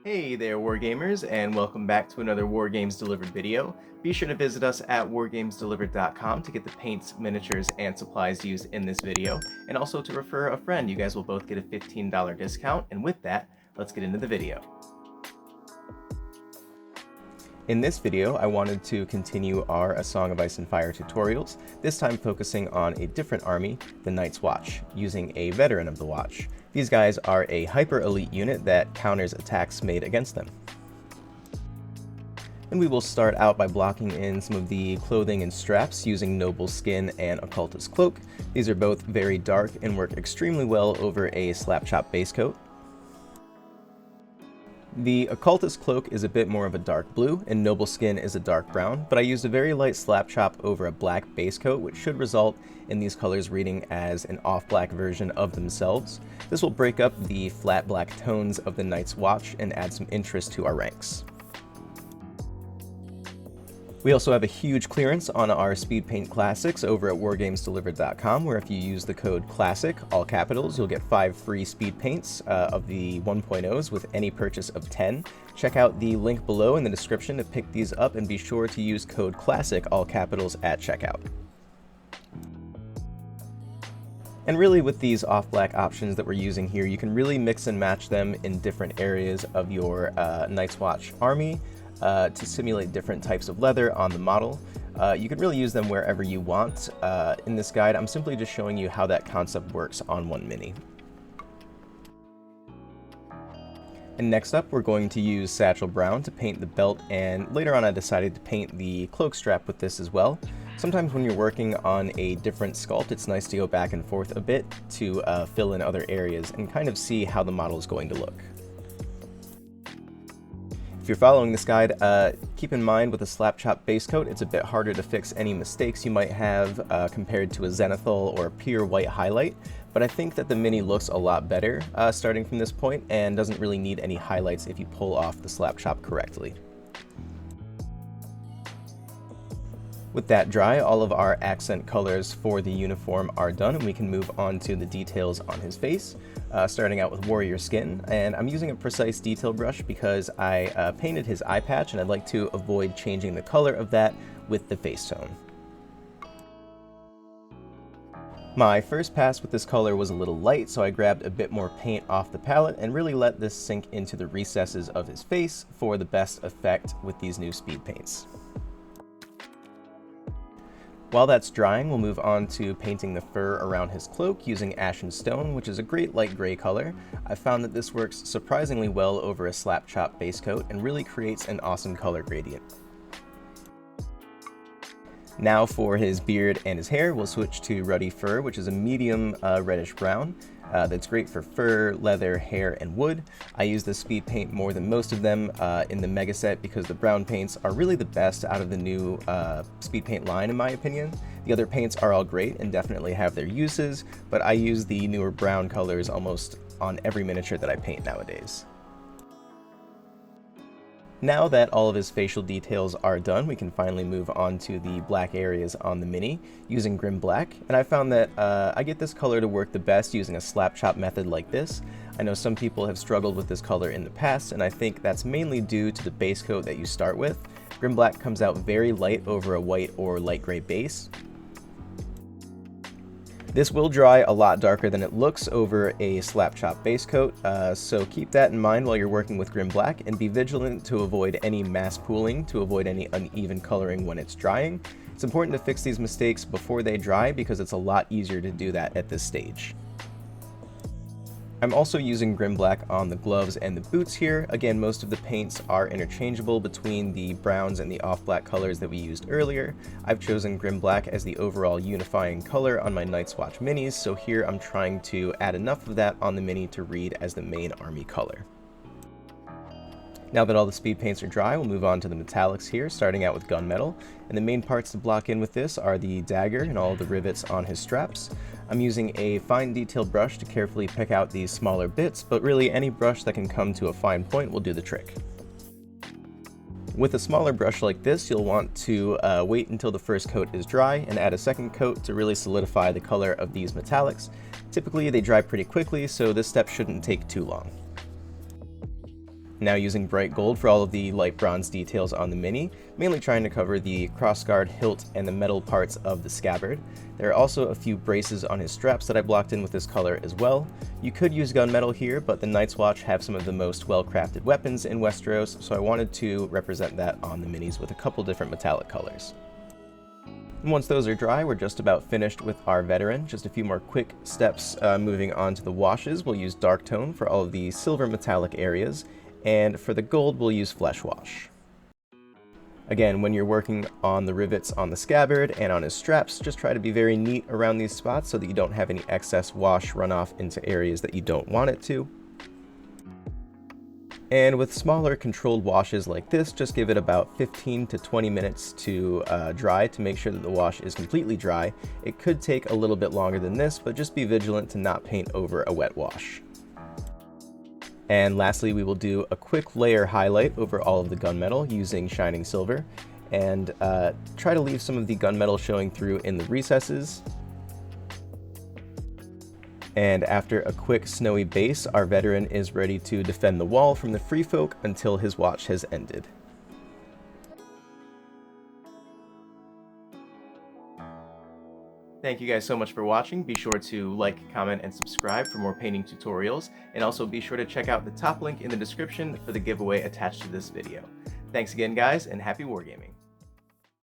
Hey there, Wargamers, and welcome back to another Wargames Delivered video. Be sure to visit us at wargamesdelivered.com to get the paints, miniatures, and supplies used in this video, and also to refer a friend. You guys will both get a $15 discount, and with that, let's get into the video. In this video, I wanted to continue our A Song of Ice and Fire tutorials, this time focusing on a different army, the Night's Watch, using a veteran of the Watch. These guys are a hyper-elite unit that counters attacks made against them. And we will start out by blocking in some of the clothing and straps using Noble Skin and Occultist Cloak. These are both very dark and work extremely well over a slap-chop base coat. The Occultist Cloak is a bit more of a dark blue, and Noble Skin is a dark brown, but I used a very light slap chop over a black base coat, which should result in these colors reading as an off-black version of themselves. This will break up the flat black tones of the Night's Watch and add some interest to our ranks. We also have a huge clearance on our Speedpaint Classics over at wargamesdelivered.com, where if you use the code CLASSIC, all capitals, you'll get 5 free speed paints of the 1.0s with any purchase of 10. Check out the link below in the description to pick these up, and be sure to use code CLASSIC, all capitals, at checkout. And really, with these off-black options that we're using here, you can really mix and match them in different areas of your Night's Watch army. To simulate different types of leather on the model. You can really use them wherever you want. In this guide, I'm simply just showing you how that concept works on one mini. And next up, we're going to use Satchel Brown to paint the belt, and later on I decided to paint the cloak strap with this as well. Sometimes when you're working on a different sculpt, it's nice to go back and forth a bit to fill in other areas and kind of see how the model is going to look. If you're following this guide, keep in mind with a slap chop base coat, it's a bit harder to fix any mistakes you might have compared to a zenithal or a pure white highlight, but I think that the mini looks a lot better starting from this point and doesn't really need any highlights if you pull off the slap chop correctly. With that dry, all of our accent colors for the uniform are done, and we can move on to the details on his face, starting out with warrior skin. And I'm using a precise detail brush because I painted his eye patch, and I'd like to avoid changing the color of that with the face tone. My first pass with this color was a little light, so I grabbed a bit more paint off the palette and really let this sink into the recesses of his face for the best effect with these new speed paints. While that's drying, we'll move on to painting the fur around his cloak using Ashen Stone, which is a great light gray color. I found that this works surprisingly well over a slap chop base coat and really creates an awesome color gradient. Now for his beard and his hair, we'll switch to Ruddy Fur, which is a medium reddish brown. That's great for fur, leather, hair, and wood. I use this speed paint more than most of them in the mega set because the brown paints are really the best out of the new speed paint line, in my opinion. The other paints are all great and definitely have their uses, but I use the newer brown colors almost on every miniature that I paint nowadays. Now that all of his facial details are done, we can finally move on to the black areas on the mini using Grim Black, and I found that I get this color to work the best using a slap chop method like this. I know some people have struggled with this color in the past, and I think that's mainly due to the base coat that you start with. Grim Black comes out very light over a white or light gray base. This will dry a lot darker than it looks over a slap chop base coat, so keep that in mind while you're working with Grim Black, and be vigilant to avoid any mass pooling, to avoid any uneven coloring when it's drying. It's important to fix these mistakes before they dry because it's a lot easier to do that at this stage. I'm also using Grim Black on the gloves and the boots here. Again, most of the paints are interchangeable between the browns and the off-black colors that we used earlier. I've chosen Grim Black as the overall unifying color on my Night's Watch minis, so here I'm trying to add enough of that on the mini to read as the main army color. Now that all the speed paints are dry, we'll move on to the metallics here, starting out with gunmetal. And the main parts to block in with this are the dagger and all the rivets on his straps. I'm using a fine detail brush to carefully pick out these smaller bits, but really any brush that can come to a fine point will do the trick. With a smaller brush like this, you'll want to wait until the first coat is dry and add a second coat to really solidify the color of these metallics. Typically they dry pretty quickly, so this step shouldn't take too long. Now using bright gold for all of the light bronze details on the Mini, mainly trying to cover the crossguard, hilt, and the metal parts of the scabbard. There are also a few braces on his straps that I blocked in with this color as well. You could use gunmetal here, but the Night's Watch have some of the most well-crafted weapons in Westeros, so I wanted to represent that on the Minis with a couple different metallic colors. And once those are dry, we're just about finished with our veteran. Just a few more quick steps moving on to the washes. We'll use dark tone for all of the silver metallic areas, and for the gold we'll use flesh wash. Again, when you're working on the rivets on the scabbard and on his straps, just try to be very neat around these spots so that you don't have any excess wash run off into areas that you don't want it to. And with smaller controlled washes like this, just give it about 15 to 20 minutes to dry to make sure that the wash is completely dry. It could take a little bit longer than this, but just be vigilant to not paint over a wet wash. And lastly, we will do a quick layer highlight over all of the gunmetal using shining silver, and try to leave some of the gunmetal showing through in the recesses. And after a quick snowy base, our veteran is ready to defend the wall from the free folk until his watch has ended. Thank you guys so much for watching. Be sure to like, comment, and subscribe for more painting tutorials, and also be sure to check out the top link in the description for the giveaway attached to this video. Thanks again, guys, and happy wargaming!